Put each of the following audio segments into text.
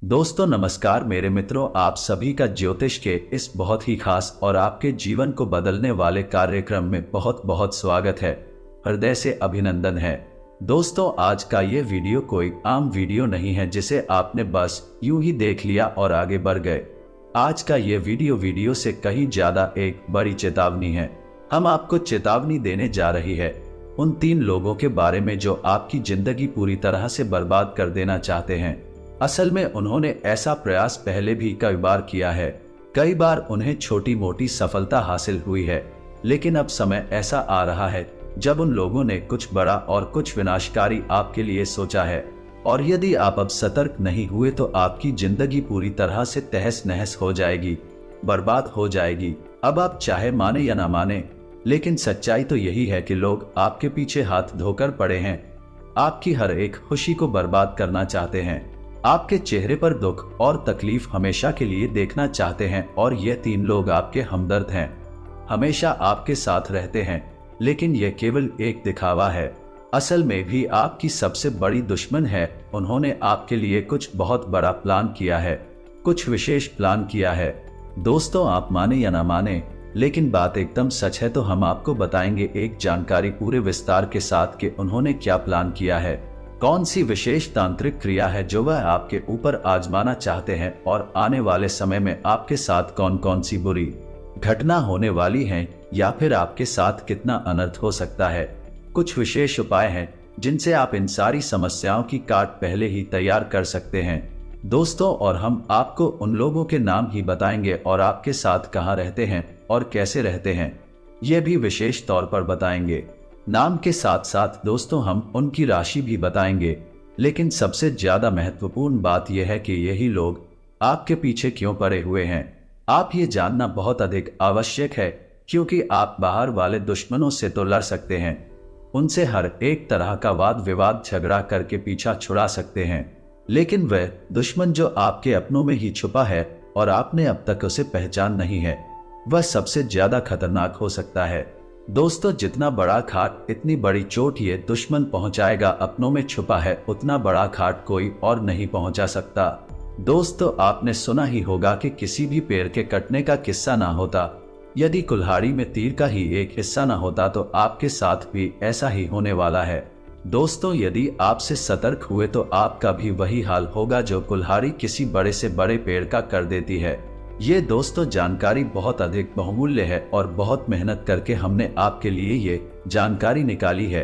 दोस्तों नमस्कार मेरे मित्रों, आप सभी का ज्योतिष के इस बहुत ही खास और आपके जीवन को बदलने वाले कार्यक्रम में बहुत बहुत स्वागत है। हृदय से अभिनंदन है। दोस्तों आज का ये वीडियो कोई आम वीडियो नहीं है जिसे आपने बस यूं ही देख लिया और आगे बढ़ गए। आज का ये वीडियो से कहीं ज्यादा एक बड़ी चेतावनी है। हम आपको चेतावनी देने जा रही है उन 3 लोगों के बारे में जो आपकी जिंदगी पूरी तरह से बर्बाद कर देना चाहते हैं। असल में उन्होंने ऐसा प्रयास पहले भी कई बार किया है। कई बार उन्हें छोटी मोटी सफलता हासिल हुई है, लेकिन अब समय ऐसा आ रहा है जब उन लोगों ने कुछ बड़ा और कुछ विनाशकारी आपके लिए सोचा है। और यदि आप अब सतर्क नहीं हुए तो आपकी जिंदगी पूरी तरह से तहस नहस हो जाएगी, बर्बाद हो जाएगी। अब आप चाहे माने या ना माने, लेकिन सच्चाई तो यही है कि लोग आपके पीछे हाथ धोकर पड़े हैं। आपकी हर एक खुशी को बर्बाद करना चाहते हैं। आपके चेहरे पर दुख और तकलीफ हमेशा के लिए देखना चाहते हैं। और ये 3 लोग आपके हमदर्द हैं, हमेशा आपके साथ रहते हैं, लेकिन यह केवल एक दिखावा है। असल में भी आपकी सबसे बड़ी दुश्मन है। उन्होंने आपके लिए कुछ बहुत बड़ा प्लान किया है, कुछ विशेष प्लान किया है। दोस्तों आप माने या ना माने, लेकिन बात एकदम सच है। तो हम आपको बताएंगे एक जानकारी पूरे विस्तार के साथ कि उन्होंने क्या प्लान किया है, कौन सी विशेष तांत्रिक क्रिया है जो वह आपके ऊपर आजमाना चाहते हैं, और आने वाले समय में आपके साथ कौन कौन सी बुरी घटना होने वाली है या फिर आपके साथ कितना अनर्थ हो सकता है। कुछ विशेष उपाय हैं जिनसे आप इन सारी समस्याओं की काट पहले ही तैयार कर सकते हैं। दोस्तों और हम आपको उन लोगों के नाम ही बताएंगे और आपके साथ कहाँ रहते हैं और कैसे रहते हैं ये भी विशेष तौर पर बताएंगे। नाम के साथ साथ दोस्तों हम उनकी राशि भी बताएंगे। लेकिन सबसे ज्यादा महत्वपूर्ण बात यह है कि यही लोग आपके पीछे क्यों पड़े हुए हैं। आप ये जानना बहुत अधिक आवश्यक है, क्योंकि आप बाहर वाले दुश्मनों से तो लड़ सकते हैं, उनसे हर एक तरह का वाद विवाद झगड़ा करके पीछा छुड़ा सकते हैं, लेकिन वह दुश्मन जो आपके अपनों में ही छुपा है और आपने अब तक उसे पहचान नहीं है, वह सबसे ज्यादा खतरनाक हो सकता है। दोस्तों जितना बड़ा घाट इतनी बड़ी चोट ये दुश्मन पहुंचाएगा अपनों में छुपा है, उतना बड़ा घाट कोई और नहीं पहुंचा सकता। दोस्तों आपने सुना ही होगा कि किसी भी पेड़ के कटने का किस्सा ना होता, यदि कुल्हाड़ी में तीर का ही एक हिस्सा ना होता तो आपके साथ भी ऐसा ही होने वाला है। दोस्तों यदि आपसे सतर्क हुए तो आपका भी वही हाल होगा जो कुल्हाड़ी किसी बड़े से बड़े पेड़ का कर देती है। ये दोस्तों जानकारी बहुत अधिक बहुमूल्य है और बहुत मेहनत करके हमने आपके लिए ये जानकारी निकाली है।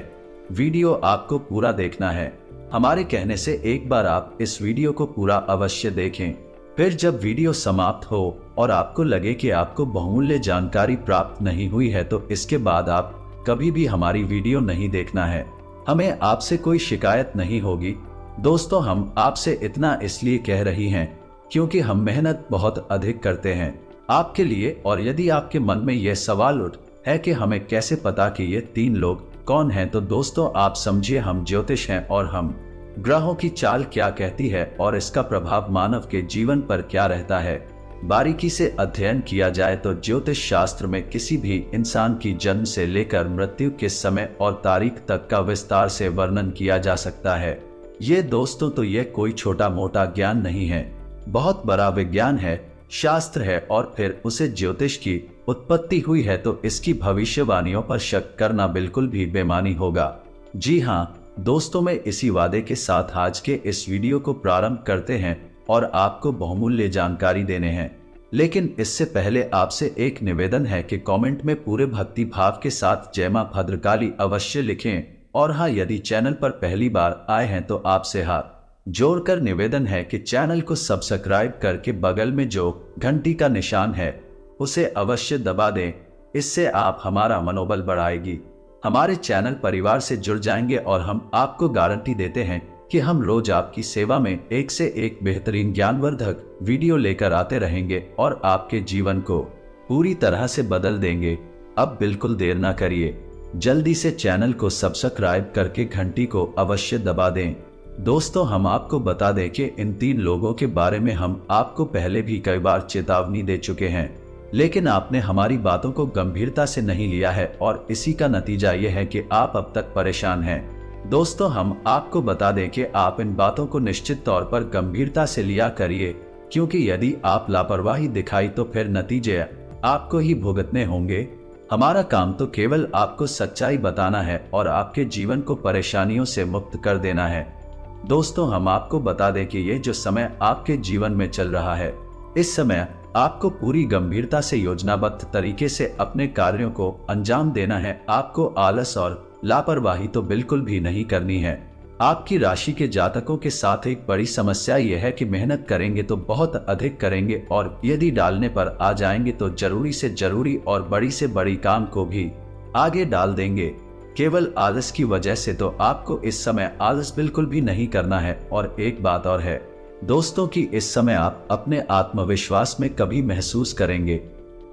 वीडियो आपको पूरा देखना है। हमारे कहने से एक बार आप इस वीडियो को पूरा अवश्य देखें। फिर जब वीडियो समाप्त हो और आपको लगे कि आपको बहुमूल्य जानकारी प्राप्त नहीं हुई है तो इसके बाद आप कभी भी हमारी वीडियो नहीं देखना है। हमें आपसे कोई शिकायत नहीं होगी। दोस्तों हम आपसे इतना इसलिए कह रही हैं क्योंकि हम मेहनत बहुत अधिक करते हैं आपके लिए। और यदि आपके मन में यह सवाल उठ है कि हमें कैसे पता कि ये 3 लोग कौन हैं, तो दोस्तों आप समझिए हम ज्योतिष हैं और हम ग्रहों की चाल क्या कहती है और इसका प्रभाव मानव के जीवन पर क्या रहता है बारीकी से अध्ययन किया जाए तो ज्योतिष शास्त्र में किसी भी इंसान की जन्म से लेकर मृत्यु के समय और तारीख तक का विस्तार से वर्णन किया जा सकता है। ये दोस्तों तो ये कोई छोटा मोटा ज्ञान नहीं है, बहुत बड़ा विज्ञान है, शास्त्र है। और फिर उसे ज्योतिष की उत्पत्ति हुई है तो इसकी भविष्यवाणियों पर शक करना बिल्कुल भी बेमानी होगा। जी हाँ दोस्तों, मैं इसी वादे के साथ आज के इस वीडियो को प्रारंभ करते हैं और आपको बहुमूल्य जानकारी देने हैं। लेकिन इससे पहले आपसे एक निवेदन है कि कमेंट में पूरे भक्ति भाव के साथ जय मां भद्रकाली अवश्य लिखें। और हाँ, यदि चैनल पर पहली बार आए हैं तो आपसे हाथ जोड़कर निवेदन है कि चैनल को सब्सक्राइब करके बगल में जो घंटी का निशान है उसे अवश्य दबा दें। इससे आप हमारा मनोबल बढ़ाएगी, हमारे चैनल परिवार से जुड़ जाएंगे और हम आपको गारंटी देते हैं कि हम रोज आपकी सेवा में एक से एक बेहतरीन ज्ञानवर्धक वीडियो लेकर आते रहेंगे और आपके जीवन को पूरी तरह से बदल देंगे। अब बिल्कुल देर ना करिए, जल्दी से चैनल को सब्सक्राइब करके घंटी को अवश्य दबा दें। दोस्तों हम आपको बता दें कि इन 3 लोगों के बारे में हम आपको पहले भी कई बार चेतावनी दे चुके हैं, लेकिन आपने हमारी बातों को गंभीरता से नहीं लिया है और इसी का नतीजा यह है कि आप अब तक परेशान हैं। दोस्तों, हम आपको बता दें कि आप इन बातों को निश्चित तौर पर गंभीरता से लिया करिए, क्योंकि यदि आप लापरवाही दिखाई तो फिर नतीजे आपको ही भुगतने होंगे। हमारा काम तो केवल आपको सच्चाई बताना है और आपके जीवन को परेशानियों से मुक्त कर देना है। दोस्तों, हम आपको बता दें कि ये जो समय आपके जीवन में चल रहा है, इस समय आपको पूरी गंभीरता से योजनाबद्ध तरीके से अपने कार्यों को अंजाम देना है। आपको आलस और लापरवाही तो बिल्कुल भी नहीं करनी है। आपकी राशि के जातकों के साथ एक बड़ी समस्या यह है कि मेहनत करेंगे तो बहुत अधिक करेंगे और यदि डालने पर आ जाएंगे तो जरूरी से जरूरी और बड़ी से बड़ी काम को भी आगे डाल देंगे, केवल आलस की वजह से। तो आपको इस समय आलस बिल्कुल भी नहीं करना है। और एक बात और है दोस्तों कि इस समय आप अपने आत्मविश्वास में कभी महसूस करेंगे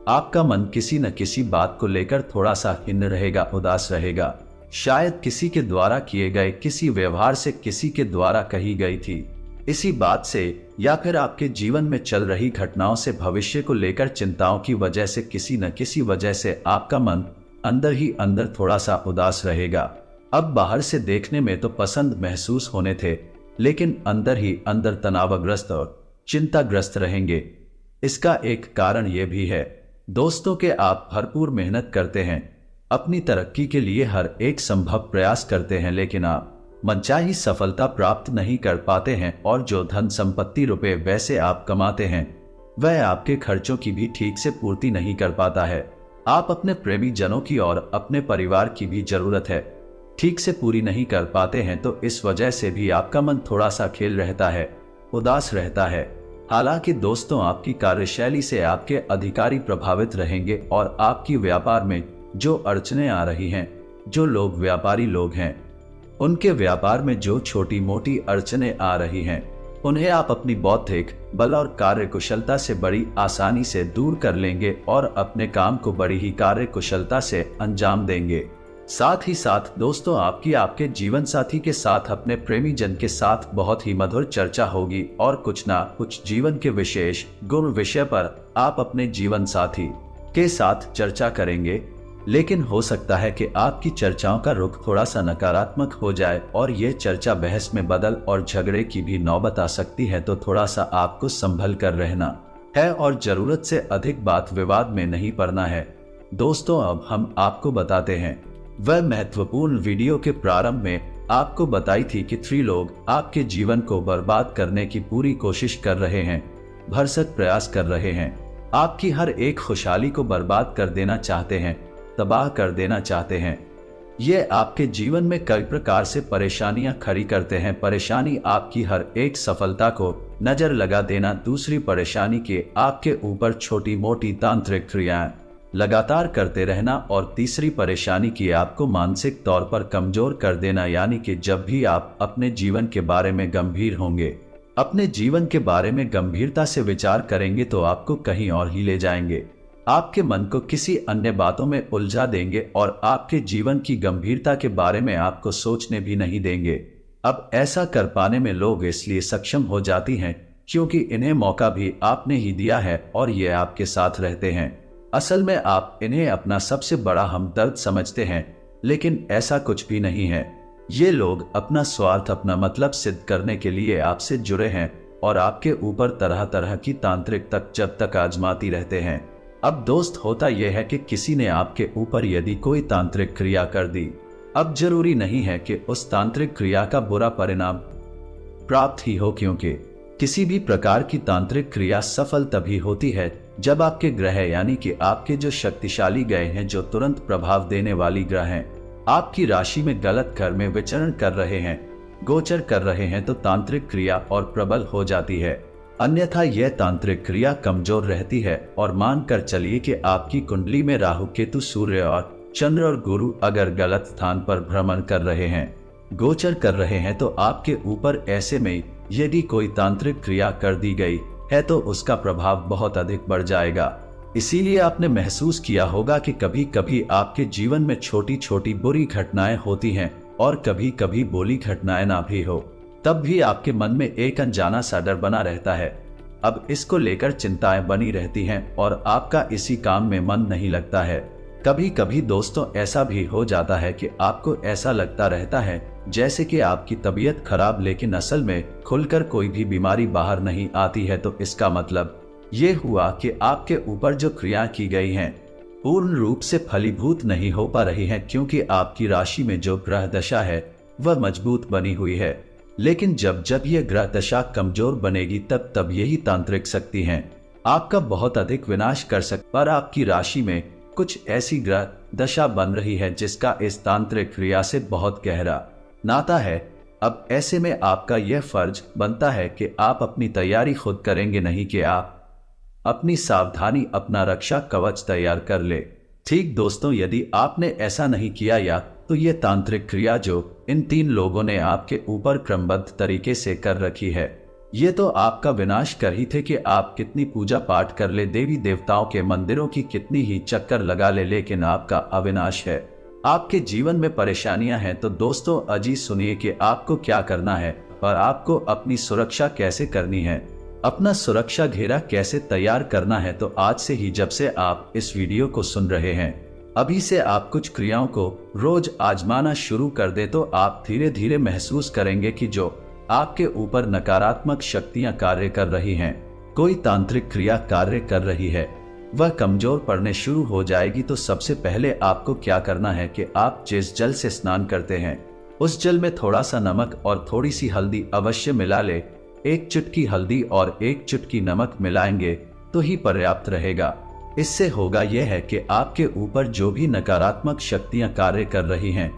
आपका मन किसी न किसी बात को लेकर थोड़ा सा खिन्न रहेगा, उदास रहेगा। शायद किसी के द्वारा किए गए किसी व्यवहार से किसी के द्वारा कही गई थी इसी बात से, या फिर आपके जीवन में चल रही घटनाओं से भविष्य को लेकर चिंताओं की वजह से किसी न किसी वजह से आपका मन अंदर ही अंदर थोड़ा सा उदास रहेगा। अब बाहर से देखने में तो पसंद महसूस होने थे, लेकिन अंदर ही अंदर तनावग्रस्त और चिंताग्रस्त रहेंगे। इसका एक कारण यह भी है दोस्तों कि आप भरपूर मेहनत करते हैं, अपनी तरक्की के लिए हर एक संभव प्रयास करते हैं, लेकिन आप मनचाही सफलता प्राप्त नहीं कर पाते हैं और जो धन संपत्ति रुपए वैसे आप कमाते हैं वह आपके खर्चों की भी ठीक से पूर्ति नहीं कर पाता है। आप अपने प्रेमी जनों की और अपने परिवार की भी जरूरत है ठीक से पूरी नहीं कर पाते हैं, तो इस वजह से भी आपका मन थोड़ा सा खेल रहता है, उदास रहता है। हालांकि दोस्तों, आपकी कार्यशैली से आपके अधिकारी प्रभावित रहेंगे और आपकी व्यापार में जो अड़चने आ रही हैं, जो लोग व्यापारी लोग हैं उनके व्यापार में जो छोटी मोटी अड़चने आ रही हैं, उन्हें आप अपनी बौद्धिक बल और कार्य कुशलता से बड़ी आसानी से दूर कर लेंगे और अपने काम को बड़ी ही कार्य कुशलता से अंजाम देंगे। साथ ही साथ दोस्तों, आपकी आपके जीवन साथी के साथ अपने प्रेमी जन के साथ बहुत ही मधुर चर्चा होगी और कुछ ना कुछ जीवन के विशेष गुण विषय पर आप अपने जीवन साथी के साथ चर्चा करेंगे। लेकिन हो सकता है कि आपकी चर्चाओं का रुख थोड़ा सा नकारात्मक हो जाए और ये चर्चा बहस में बदल और झगड़े की भी नौबत आ सकती है, तो थोड़ा सा आपको संभल कर रहना है और जरूरत से अधिक बात विवाद में नहीं पड़ना है। दोस्तों, अब हम आपको बताते हैं वह महत्वपूर्ण वीडियो के प्रारंभ में आपको बताई थी कि 3 लोग आपके जीवन को बर्बाद करने की पूरी कोशिश कर रहे हैं, भरसक प्रयास कर रहे हैं, आपकी हर एक खुशहाली को बर्बाद कर देना चाहते हैं, तबाह कर देना चाहते हैं। ये आपके जीवन में कई प्रकार से परेशानियां खड़ी करते हैं। परेशानी आपकी हर एक सफलता को नजर लगा देना, दूसरी परेशानी के आपके ऊपर छोटी मोटी तांत्रिक क्रियाएं लगातार करते रहना और तीसरी परेशानी की आपको मानसिक तौर पर कमजोर कर देना। यानी कि जब भी आप अपने जीवन के बारे में गंभीर होंगे, अपने जीवन के बारे में गंभीरता से विचार करेंगे, तो आपको कहीं और ही ले जाएंगे, आपके मन को किसी अन्य बातों में उलझा देंगे और आपके जीवन की गंभीरता के बारे में आपको सोचने भी नहीं देंगे। अब ऐसा कर पाने में लोग इसलिए सक्षम हो जाती हैं क्योंकि इन्हें मौका भी आपने ही दिया है और ये आपके साथ रहते हैं। असल में आप इन्हें अपना सबसे बड़ा हमदर्द समझते हैं, लेकिन ऐसा कुछ भी नहीं है। ये लोग अपना स्वार्थ, अपना मतलब सिद्ध करने के लिए आपसे जुड़े हैं और आपके ऊपर तरह तरह की तांत्रिक तक जब तक आजमाती रहते हैं। अब दोस्त, होता यह है कि किसी ने आपके ऊपर यदि कोई तांत्रिक क्रिया कर दी, अब जरूरी नहीं है कि उस तांत्रिक क्रिया का बुरा परिणाम प्राप्त ही हो, क्योंकि किसी भी प्रकार की तांत्रिक क्रिया सफल तभी होती है जब आपके ग्रह, यानी कि आपके जो शक्तिशाली ग्रह हैं, जो तुरंत प्रभाव देने वाली ग्रह हैं, आपकी राशि में गलत घर में विचरण कर रहे हैं, गोचर कर रहे हैं, तो तांत्रिक क्रिया और प्रबल हो जाती है। अन्यथा यह तांत्रिक क्रिया कमजोर रहती है। और मानकर चलिए कि आपकी कुंडली में राहु, केतु, सूर्य और चंद्र और गुरु अगर गलत स्थान पर भ्रमण कर रहे हैं, गोचर कर रहे हैं, तो आपके ऊपर ऐसे में यदि कोई तांत्रिक क्रिया कर दी गई है तो उसका प्रभाव बहुत अधिक बढ़ जाएगा। इसीलिए आपने महसूस किया होगा कि कभी कभी आपके जीवन में छोटी छोटी बुरी घटनाएं होती हैं और कभी कभी बोली घटनाएं ना भी हो, तब भी आपके मन में एक अनजाना सा डर बना रहता है। अब इसको लेकर चिंताएं बनी रहती हैं और आपका इसी काम में मन नहीं लगता है। कभी कभी दोस्तों ऐसा भी हो जाता है कि आपको ऐसा लगता रहता है जैसे कि आपकी तबीयत खराब, लेकिन असल में खुलकर कोई भी बीमारी बाहर नहीं आती है। तो इसका मतलब ये हुआ कि आपके ऊपर जो क्रिया की गई हैं पूर्ण रूप से फलीभूत नहीं हो पा रही हैं, क्योंकि आपकी राशि में जो ग्रह दशा है वह मजबूत बनी हुई है। लेकिन जब जब यह ग्रह दशा कमजोर बनेगी तब तब यही तांत्रिक शक्ति हैं आपका बहुत अधिक विनाश कर सकती। पर आपकी राशि में कुछ ऐसी ग्रह दशा बन रही है जिसका इस तांत्रिक क्रिया से बहुत गहरा नाता है। अब ऐसे में आपका यह फर्ज बनता है कि आप अपनी तैयारी खुद करेंगे, नहीं कि आप अपनी सावधानी, अपना रक्षा कवच तैयार कर ले। ठीक दोस्तों, यदि आपने ऐसा नहीं किया या तो ये तांत्रिक क्रिया जो इन 3 लोगों ने आपके ऊपर क्रमबद्ध तरीके से कर रखी है, ये तो आपका विनाश कर ही थे कि आप कितनी पूजा पाठ कर ले, देवी देवताओं के मंदिरों की कितनी ही चक्कर लगा ले, लेकिन आपका अविनाश है। आपके जीवन में परेशानियां हैं। तो दोस्तों अजी सुनिए कि आपको क्या करना है और आपको अपनी सुरक्षा कैसे करनी है, अपना सुरक्षा घेरा कैसे तैयार करना है। तो आज से ही, जब से आप इस वीडियो को सुन रहे हैं, अभी से आप कुछ क्रियाओं को रोज आजमाना शुरू कर दे तो आप धीरे धीरे महसूस करेंगे कि जो आपके ऊपर नकारात्मक शक्तियां कार्य कर रही हैं, कोई तांत्रिक क्रिया कार्य कर रही है, वह कमजोर पड़ने शुरू हो जाएगी। तो सबसे पहले आपको क्या करना है कि आप जिस जल से स्नान करते हैं उस जल में थोड़ा सा नमक और थोड़ी सी हल्दी अवश्य मिला ले। 1 चुटकी हल्दी और 1 चुटकी नमक मिलाएंगे तो ही पर्याप्त रहेगा। इससे होगा यह है कि आपके ऊपर जो भी नकारात्मक शक्तियां कार्य कर रही हैं,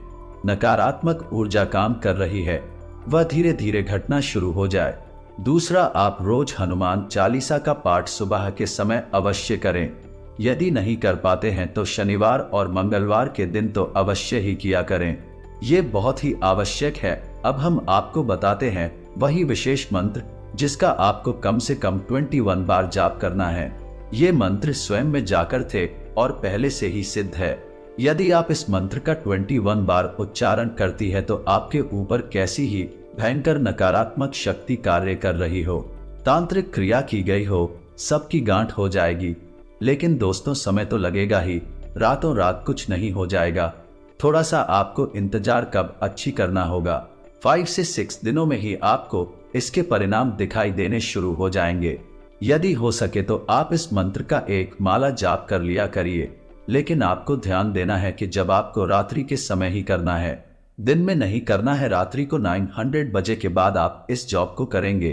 नकारात्मक ऊर्जा काम कर रही है, वह धीरे धीरे घटना शुरू हो जाए। दूसरा, आप रोज हनुमान चालीसा का पाठ सुबह के समय अवश्य करें। यदि नहीं कर पाते हैं तो शनिवार और मंगलवार के दिन तो अवश्य ही किया करें, ये बहुत ही आवश्यक है। अब हम आपको बताते हैं वही विशेष मंत्र जिसका आपको कम से कम 21 बार जाप करना है। ये मंत्र स्वयं में जाकर थे और पहले से ही सिद्ध है। यदि आप इस मंत्र का 21 बार उच्चारण करती है तो आपके ऊपर कैसी ही भयंकर नकारात्मक शक्ति कार्य कर रही हो, तांत्रिक क्रिया की गई हो, सबकी गांठ हो जाएगी। लेकिन दोस्तों समय तो लगेगा ही, रातों रात कुछ नहीं हो जाएगा। थोड़ा सा आपको इंतजार कब अच्छी करना होगा। 5 से 6 दिनों में ही आपको इसके परिणाम दिखाई देने शुरू हो जाएंगे। यदि हो सके तो आप इस मंत्र का एक माला जाप कर लिया करिए, लेकिन आपको ध्यान देना है कि जब आपको रात्रि के समय ही करना है, दिन में नहीं करना है। रात्रि को 900 बजे के बाद आप इस जॉब को करेंगे।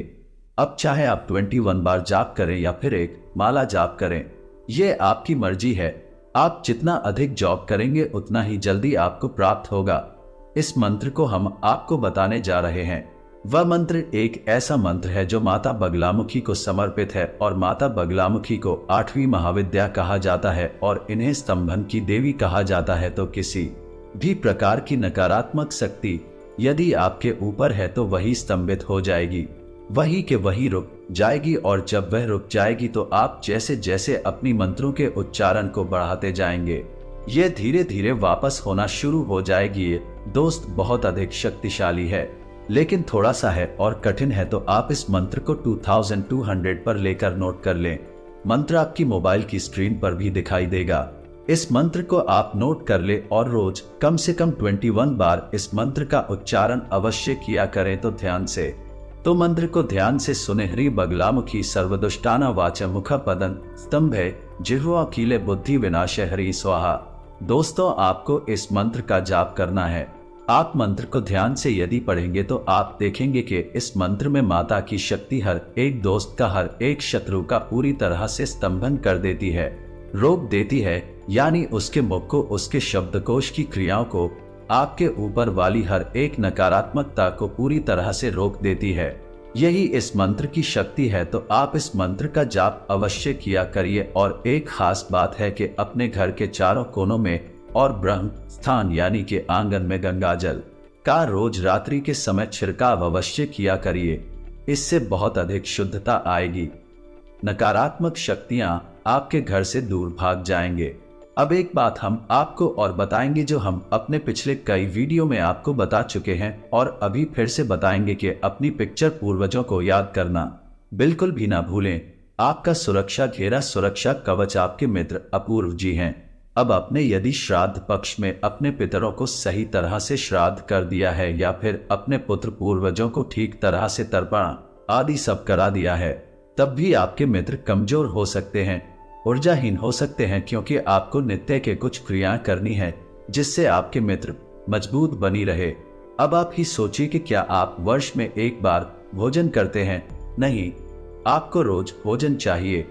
अब चाहे आप 21 बार जाप करें या फिर एक माला जाप करें, यह आपकी मर्जी है। आप जितना अधिक जॉब करेंगे उतना ही जल्दी आपको प्राप्त होगा। इस मंत्र को हम आपको बताने जा रहे हैं। वह मंत्र एक ऐसा मंत्र है जो माता बगलामुखी को समर्पित है, और माता बगलामुखी को 8वीं महाविद्या कहा जाता है और इन्हें स्तंभन की देवी कहा जाता है। तो किसी भी प्रकार की नकारात्मक शक्ति यदि आपके ऊपर है तो वही स्तंभित हो जाएगी, वही के वही रुक जाएगी। और जब वह रुक जाएगी तो आप जैसे जैसे अपनी मंत्रों के उच्चारण को बढ़ाते जाएंगे, ये धीरे धीरे वापस होना शुरू हो जाएगी। ये दोस्त बहुत अधिक शक्तिशाली है, लेकिन थोड़ा सा है और कठिन है। तो आप इस मंत्र को 2200 पर लेकर नोट कर लें। मंत्र आपकी मोबाइल की स्क्रीन पर भी दिखाई देगा। इस मंत्र को आप नोट कर ले और रोज कम से कम 21 बार इस मंत्र का उच्चारण अवश्य किया करें। तो ध्यान से, तो मंत्र को ध्यान से सुने। ह्री बगलामुखी सर्वदुष्टाना वाच मुख पदन स्तंभे जिह्वा कीले बुद्धि विनाश हरि स्वाहा। दोस्तों आपको इस मंत्र का जाप करना है। आप मंत्र को ध्यान से यदि पढ़ेंगे तो आप देखेंगे कि इस मंत्र में माता की शक्ति हर एक दोस्त का, हर एक शत्रु का पूरी तरह से स्तंभन कर देती है, रोक देती है। यानी उसके मुख को, उसके शब्दकोश की क्रियाओं को, आपके ऊपर वाली हर एक नकारात्मकता को पूरी तरह से रोक देती है। यही इस मंत्र की शक्ति है। तो आप इस मंत्र का जाप अवश्य किया करिए। और एक खास बात है कि अपने घर के चारों कोनों में और ब्रह्म स्थान यानी कि आंगन में गंगा जल का रोज रात्रि के समय छिड़काव अवश्य किया करिए। इससे बहुत अधिक शुद्धता आएगी, नकारात्मक शक्तियां आपके घर से दूर भाग जाएंगे। अब एक बात हम आपको और बताएंगे जो हम अपने पिछले कई वीडियो में आपको बता चुके हैं और अभी फिर से बताएंगे कि अपनी पिक्चर पूर्वजों को याद करना बिल्कुल भी ना भूलें। आपका सुरक्षा घेरा, सुरक्षा कवच आपके मित्र अपूर्व जी हैं। अब आपने यदि श्राद्ध पक्ष में अपने पितरों को सही तरह से श्राद्ध कर दिया है या फिर अपने पुत्र पूर्वजों को ठीक तरह से तर्पण आदि सब करा दिया है, तब भी आपके मित्र कमजोर हो सकते हैं, ऊर्जाहीन हो सकते हैं, क्योंकि आपको नित्य के कुछ क्रियाएं करनी है जिससे आपके मित्र मजबूत बनी रहे। अब आप ही सोचिए कि क्या आप वर्ष में एक बार भोजन करते हैं? नहीं, आपको रोज भोजन चाहिए,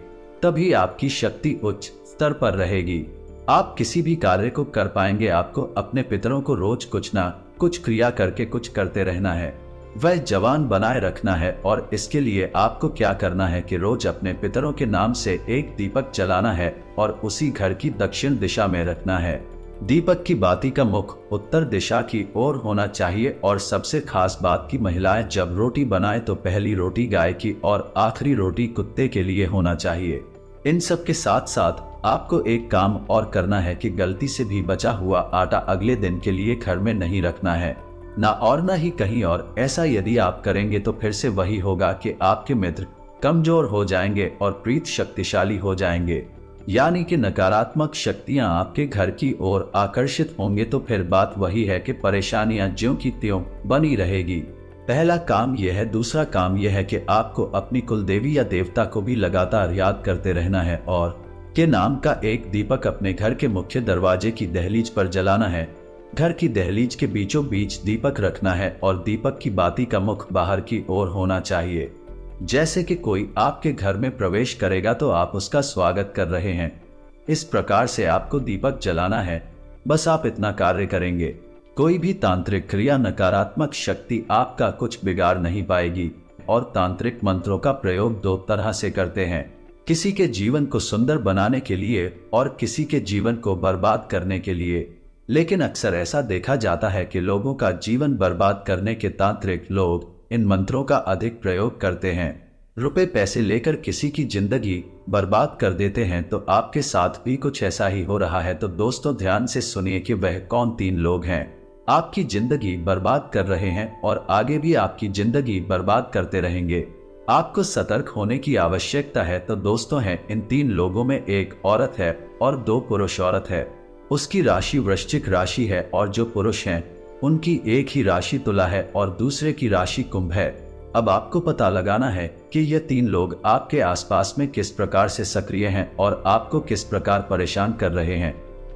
तभी आपकी शक्ति उच्च स्तर पर रहेगी, आप किसी भी कार्य को कर पाएंगे। आपको अपने पितरों को रोज कुछ ना कुछ क्रिया करके कुछ करते रहना है, वह जवान बनाए रखना है। और इसके लिए आपको क्या करना है कि रोज अपने पितरों के नाम से एक दीपक जलाना है और उसी घर की दक्षिण दिशा में रखना है। दीपक की बाती का मुख उत्तर दिशा की ओर होना चाहिए। और सबसे खास बात की महिलाएं जब रोटी बनाए तो पहली रोटी गाय की और आखिरी रोटी कुत्ते के लिए होना चाहिए। इन सब के साथ साथ आपको एक काम और करना है कि गलती से भी बचा हुआ आटा अगले दिन के लिए घर में नहीं रखना है, ना और ना ही कहीं और। ऐसा यदि आप करेंगे तो फिर से वही होगा कि आपके मित्र कमजोर हो जाएंगे और प्रीत शक्तिशाली हो जाएंगे, यानी कि नकारात्मक शक्तियां आपके घर की ओर आकर्षित होंगे। तो फिर बात वही है कि परेशानियां ज्यों की त्यों बनी रहेगी। पहला काम यह है। दूसरा काम यह है कि आपको अपनी कुल देवी या देवता को भी लगातार याद करते रहना है और के नाम का एक दीपक अपने घर के मुख्य दरवाजे की दहलीज पर जलाना है। घर की दहलीज के बीचों बीच दीपक रखना है और दीपक की बाती का मुख बाहर की ओर होना चाहिए। जैसे कि कोई आपके घर में प्रवेश करेगा तो आप उसका स्वागत कर रहे हैं, इस प्रकार से आपको दीपक जलाना है। बस आप इतना कार्य करेंगे, कोई भी तांत्रिक क्रिया नकारात्मक शक्ति आपका कुछ बिगाड़ नहीं पाएगी। और तांत्रिक मंत्रों का प्रयोग दो तरह से करते हैं, किसी के जीवन को सुंदर बनाने के लिए और किसी के जीवन को बर्बाद करने के लिए। लेकिन अक्सर ऐसा देखा जाता है कि लोगों का जीवन बर्बाद करने के तांत्रिक लोग इन मंत्रों का अधिक प्रयोग करते हैं, रुपए पैसे लेकर किसी की जिंदगी बर्बाद कर देते हैं। तो आपके साथ भी कुछ ऐसा ही हो रहा है। तो दोस्तों ध्यान से सुनिए कि वह कौन 3 लोग हैं आपकी जिंदगी बर्बाद कर रहे हैं और आगे भी आपकी जिंदगी बर्बाद करते रहेंगे। आपको सतर्क होने की आवश्यकता है। तो दोस्तों हैं इन 3 लोगों में एक औरत है और 2 पुरुष औरत है। उसकी राशि वृश्चिक राशि है और जो पुरुष हैं उनकी एक ही राशि तुला है और दूसरे की राशि कुंभ है। अब आपको पता लगाना है कि ये 3 लोग आपके आसपास में किस प्रकार से सक्रिय हैं और आपको किस प्रकार परेशान कर रहे हैं।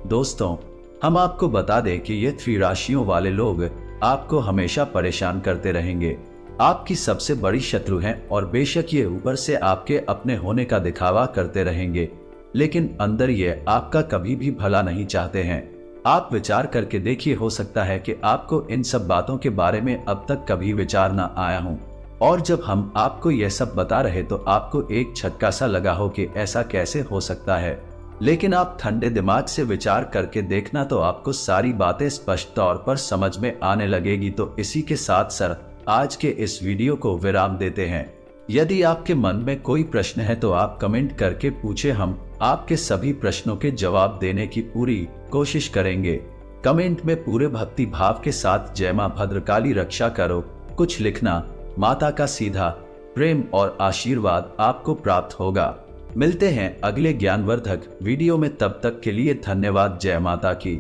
दोस्तों हम आपको बता दें कि ये 3 राशियों वाले लोग आपको हमेशा परेशान करते रहेंगे, आपकी सबसे बड़ी शत्रु हैं। और बेशक ये ऊपर से आपके अपने होने का दिखावा करते रहेंगे, लेकिन अंदर ये आपका कभी भी भला नहीं चाहते हैं। आप विचार करके देखिए, हो सकता है कि आपको इन सब बातों के बारे में अब तक कभी विचार ना आया हो और जब हम आपको यह सब बता रहे तो आपको एक झटका सा लगा हो कि ऐसा कैसे हो सकता है। लेकिन आप ठंडे दिमाग से विचार करके देखना तो आपको सारी बातें स्पष्ट तौर पर समझ में आने लगेगी। तो इसी के साथ सर आज के इस वीडियो को विराम देते हैं। यदि आपके मन में कोई प्रश्न है तो आप कमेंट करके पूछे, हम आपके सभी प्रश्नों के जवाब देने की पूरी कोशिश करेंगे। कमेंट में पूरे भक्ति भाव के साथ जय मां भद्रकाली रक्षा करो कुछ लिखना, माता का सीधा प्रेम और आशीर्वाद आपको प्राप्त होगा। मिलते हैं अगले ज्ञानवर्धक वीडियो में, तब तक के लिए धन्यवाद। जय माता की।